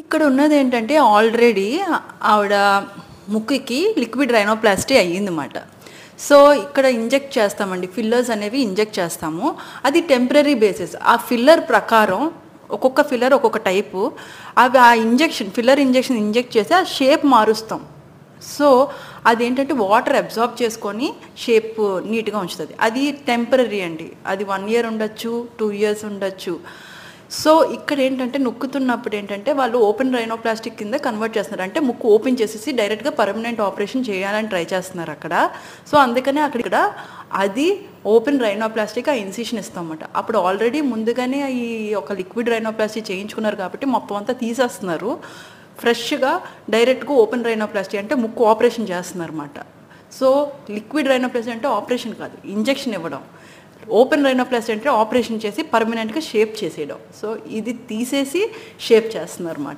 ఇక్కడ ఉన్నదేంటంటే ఆల్రెడీ ఆవిడ ముక్కుకి లిక్విడ్ రైనోప్లాస్టీ అయ్యిందన్నమాట. సో ఇక్కడ ఇంజెక్ట్ చేస్తామండి. ఫిల్లర్స్ అనేవి ఇంజెక్ట్ చేస్తాము. అది టెంపరరీ బేసిస్. ఆ ఫిల్లర్ ప్రకారం ఒక్కొక్క ఫిల్లర్ ఒక్కొక్క టైపు. అవి ఆ ఫిల్లర్ ఇంజెక్షన్ ఇంజెక్ట్ చేసి ఆ షేప్ మారుస్తాం. సో అదేంటంటే వాటర్ అబ్జార్బ్ చేసుకొని షేప్ నీట్గా ఉంచుతుంది. అది టెంపరరీ అండి. అది 1 year ఉండొచ్చు, 2 years ఉండొచ్చు. సో ఇక్కడ ఏంటంటే నొక్కుతున్నప్పుడు ఏంటంటే వాళ్ళు ఓపెన్ రైనోప్లాస్టిక్ కింద కన్వర్ట్ చేస్తున్నారు. అంటే ముక్కు ఓపెన్ చేసేసి డైరెక్ట్గా పర్మనెంట్ ఆపరేషన్ చేయాలని ట్రై చేస్తున్నారు అక్కడ. సో అందుకనే ఇక్కడ అది ఓపెన్ రైనోప్లాస్టిక్ ఆ ఇన్సిషన్ ఇస్తామన్నమాట. అప్పుడు ఆల్రెడీ ముందుగానే ఈ ఒక లిక్విడ్ రైనోప్లాస్టీ చేయించుకున్నారు కాబట్టి మొత్తం అంతా తీసేస్తున్నారు. ఫ్రెష్గా డైరెక్ట్గా ఓపెన్ రైనోప్లాస్టీ అంటే ముక్కు ఆపరేషన్ చేస్తున్నారు అన్నమాట. సో లిక్విడ్ రైనోప్లాస్టీ అంటే ఆపరేషన్ కాదు, ఇంజెక్షన్ ఇవ్వడం. ఓపెన్ రైనోప్లాస్టీ అంటే ఆపరేషన్ చేసి పర్మనెంట్గా షేప్ చేసేయడం. సో ఇది తీసేసి షేప్ చేస్తున్నారు అన్నమాట.